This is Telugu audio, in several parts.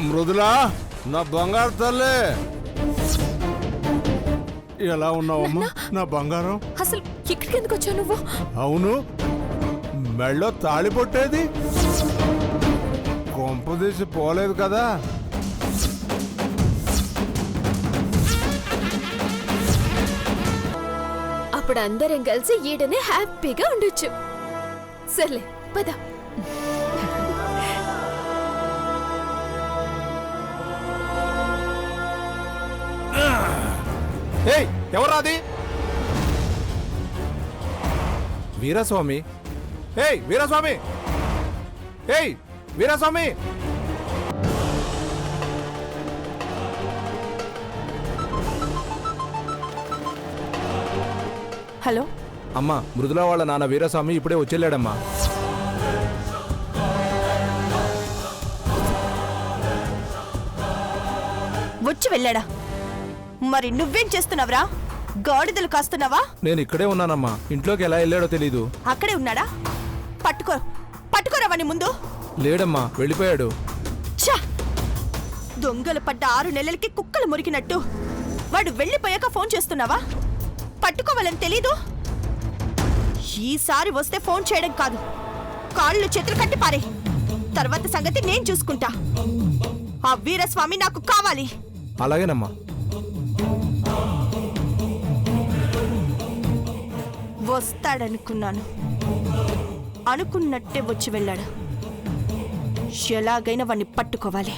మృదులా, నా బంగారు తల్లి, ఎలా ఉన్నావమ్మా నా బంగారం? అసలు ఇక్కడికి ఎందుకు వచ్చావు నువ్వు? అవును, మెళ్ళో తాళి పొట్టేది కొంపదీసి పోలేదు కదా? అప్పుడు అందరం కలిసి ఈడనే హ్యాపీగా ఉండొచ్చు. సర్లే పద. ఎవరాది? వీరస్వామి. వీరస్వామి, వీరస్వామి. హలో అమ్మా, మృదులా వాళ్ళ నాన్న వీరస్వామి ఇప్పుడే వచ్చేళ్ళాడమ్మా. వచ్చి వెళ్ళాడా? మరి నువ్వేం చేస్తున్నావురా? గాడిదలు కాస్తున్నావా? నేను ఇక్కడే ఉన్నానమ్మా. ఇంట్లోకి ఎలా వెళ్ళాడో తెలీదు. అక్కడే ఉన్నాడా? పట్టుకోరావని ముందు. లేడమ్మా, వెళ్ళిపోయాడు. ఛా! దొంగలు పడ్డ 6 నెలలకి కుక్కలు మురికినట్టు వాడు వెళ్ళిపోయాక ఫోన్ చేస్తున్నావా? పట్టుకోవాలని తెలీదు? ఈసారి వస్తే ఫోన్ చేయడం కాదు, కాళ్ళు చేతులు కట్టి పారే. తర్వాత సంగతి నేను చూసుకుంటా. ఆ వీరస్వామి నాకు కావాలి. అలాగేనమ్మా. వస్తాడనుకున్నాను, అనుకున్నట్టే వచ్చి వెళ్ళాడు. ఎలాగైనా వాణ్ణి పట్టుకోవాలి.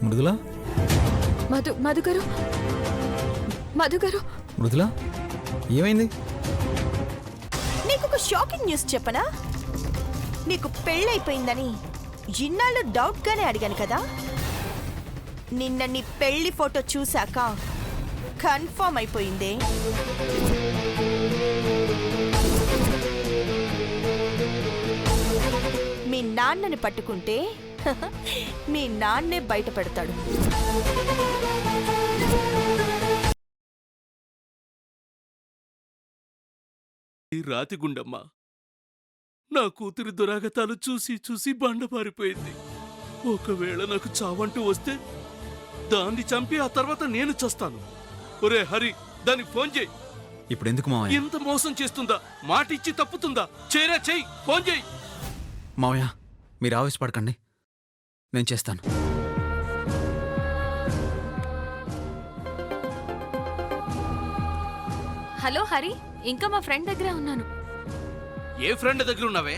మృదులా, మధుగారు. మృదులా, ఏమైంది? నీకొక షాకింగ్ న్యూస్ చెప్పనా? నీకు పెళ్ళైపోయిందని ఇన్నాళ్ళు డౌట్గానే అడిగాను కదా. నిన్న నీ పెళ్లి ఫోటో చూశాక కన్ఫర్మ్ అయిపోయిందే. మీ నాన్నని పట్టుకుంటే మీ నాన్నే బయట పెడతాడు. రాతిగుండమ్మ నా కూతురి దురాగతాలు చూసి చూసి బండపారిపోయింది. ఒకవేళ నాకు చావంటూ వస్తే దాన్ని చంపి ఆ తర్వాత నేను చస్తాను. ఒరే హరి, దానికి ఫోన్ చేయి. ఇప్పుడు ఎందుకు మావయ్య? ఎంత మోసం చేస్తుందా? మాట ఇచ్చి తప్పుతుందా? చేయరా, చెయ్యి, ఫోన్ చేయి. మావయ్య, మీరు ఆవేశపడకండి, నేను చేస్తాను. హలో హరి, ఇంకా మా ఫ్రెండ్ దగ్గరే ఉన్నాను. ఏ ఫ్రెండ్ దగ్గర ఉన్నావే?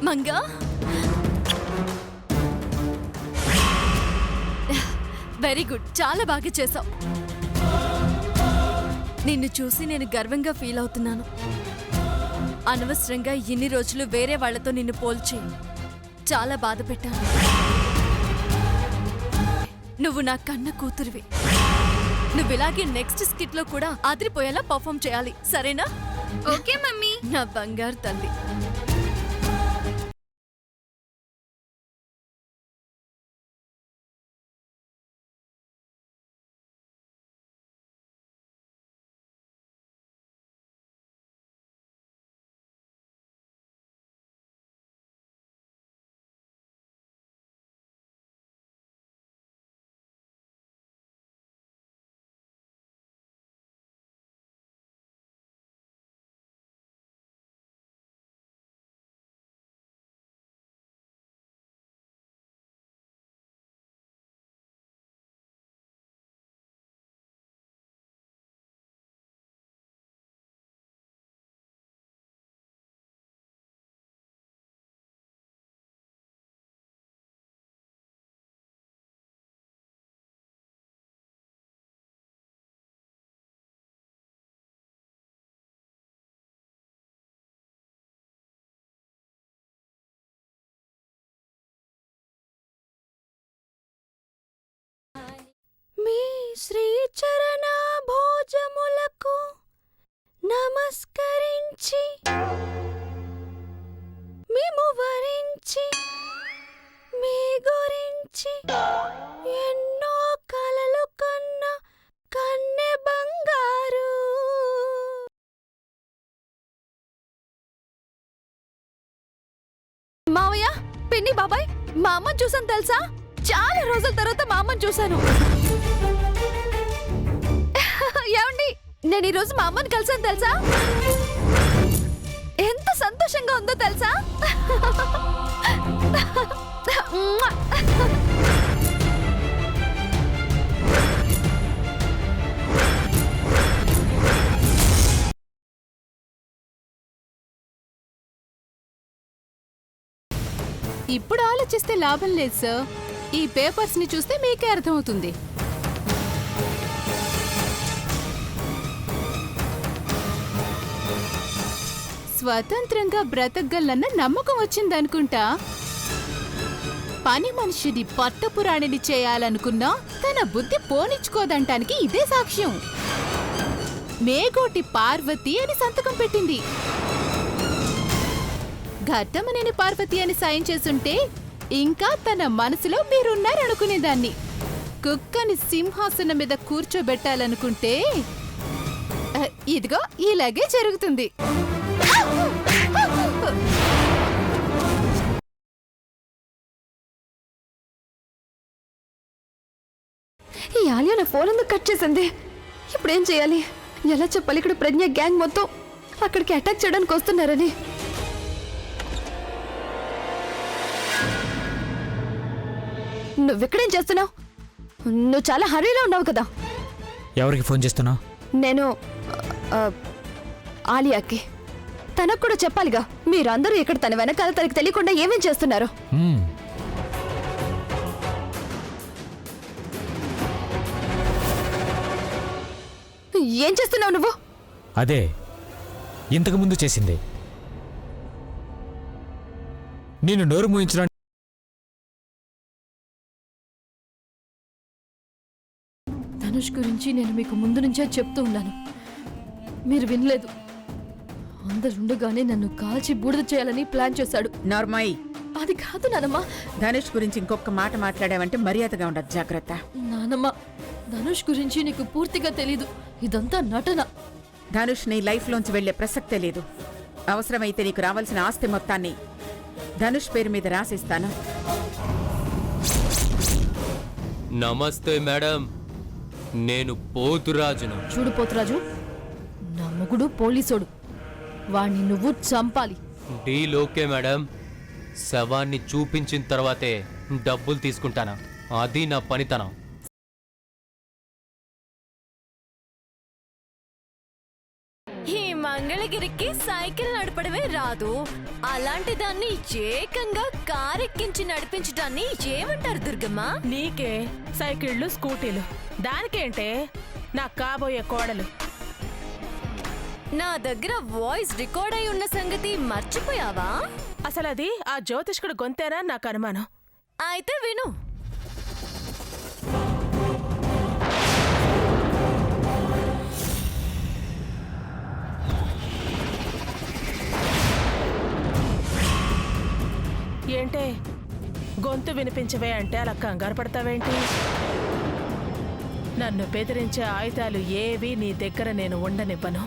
మంగా, వెరీ గుడ్, చాలా బాగా చేసావు. నిన్ను చూసి నేను గర్వంగా ఫీల్ అవుతున్నాను. అనవసరంగా ఇన్ని రోజులు వేరే వాళ్లతో నిన్ను పోల్చి చాలా బాధ పెట్టాను. నువ్వు నా కన్న కూతురివి. నువ్విలాగే నెక్స్ట్ స్కిట్ లో కూడా అదిరిపోయేలా పర్ఫామ్ చేయాలి, సరేనా? ఓకే మమ్మీ, నా బంగారు తల్లి. మీ శ్రీచరణ భోజములకు నమస్కరించి మేము వరించి మీ గురించి ఎన్నో కలలు కన్న కన్నె బంగారు. మావయ్య, పిన్ని, బాబాయ్, మా అమ్మని చూసాను తెలుసా? చాలా రోజుల తర్వాత మా అమ్మని చూశాను. ఏమండి, నేను ఈరోజు మా అమ్మని కలిసాను తెలుసా? ఎంత సంతోషంగా ఉందో తెలుసా? ఇప్పుడు ఆలోచిస్తే లాభం లేదు సార్. ఈ పేపర్స్ ని చూస్తే మీకే అర్థమవుతుంది. స్వతంత్రంగా బ్రతకగలన్న నమ్మకం వచ్చిందనుకుంటా. పని మనిషిని పట్టపురాణిని చేయాలనుకున్నా తన బుద్ధి పోనిచ్చుకోదంటానికి ఇదే సాక్ష్యం. మేగోటి పార్వతి అని సంతకం పెట్టింది. ఘట్టమనేని పార్వతి అని సాయం చేసుంటే ఇంకా తన మనసులో మీరున్నారనుకునేదాన్ని. కుక్కని సింహాసనం మీద కూర్చోబెట్టాలనుకుంటే ఇదిగో ఇలాగే జరుగుతుంది. ఈ ఆలియా నా ఫోన్ ఎందుకు కట్ చేసింది? ఇప్పుడేం చేయాలి? ఎలా చెప్పాలి ఇక్కడ ప్రజ్ఞ గ్యాంగ్ మొత్తం అక్కడికి అటాక్ చేయడానికి వస్తున్నారని? నువ్వెక్కడేం చేస్తున్నావు? నువ్వు చాలా హరీలో ఉన్నావు కదా. ఎవరికి ఫోన్ చేస్తున్నావు? నేను ఆలియాకి. తనకు కూడా చెప్పాలిగా. మీరందరూ ఇక్కడ తన వెనకాల తనకి తెలియకుండా ఏమేం చేస్తున్నారు? ఏం చేస్తున్నావు నువ్వు? అదే ఇంతకు ముందు చేసింది. నేను నోరు మూయించడానికి ధనుష్ గురించి నేను మీకు ముందు నుంచే చెప్తూ ఉన్నాను, మీరు వినలేదు. అందరుండగానే నన్ను కాల్చి బూడిద చేయాలని ప్లాన్ చేశాడు. నార్మాయి, అది కాదు నానమ్మ. ధనుష్ గురించి ఇంకొక మాట మాట్లాడావంటే మర్యాదగా ఉండదు. జాగ్రత్త. నానమ్మ, ధనుష్ గురించి నీకు పూర్తిగా తెలీదు. ఇదంతా నటన. ధనుష్ నీ లైఫ్లోంచి వెళ్లే ప్రసక్తే లేదు. అవసరమైతే నీకు రావాల్సిన ఆస్తి మొత్తాన్ని ధనుష్ పేరు మీద రాసిస్తాను. నమస్తే మేడం, నేను పోతురాజును. చూడు పోతురాజు, నా మొగుడు పోలీసోడు. వాణ్ణి నువ్వు చంపాలి. Deal okay madam. శవాన్ని చూపించిన తర్వాతే డబ్బులు తీసుకుంటానా, అది నా పనితనం. ఈ మంగళగిరికి సైకిల్ నడపడమే రాదు, అలాంటి దాన్ని ఏకంగా కారెక్కించి నడిపించడాన్ని ఏమంటారు దుర్గమ్మ? నీకే సైకిళ్ళు స్కూటీలు, దానికేంటే నా కాబోయే కోడలు. నా దగ్గర వాయిస్ రికార్డ్ అయి ఉన్న సంగతి మర్చిపోయావా? అసలు అది ఆ జ్యోతిష్కుడు గొంతేనా నాకు అనుమానం. అయితే విను. ఏంటే గొంతు వినిపించవే అంటే అలా కంగారు పడతావేంటి? నన్ను బెదిరించే ఆయుధాలు ఏవి నీ దగ్గర నేను ఉండనివ్వను.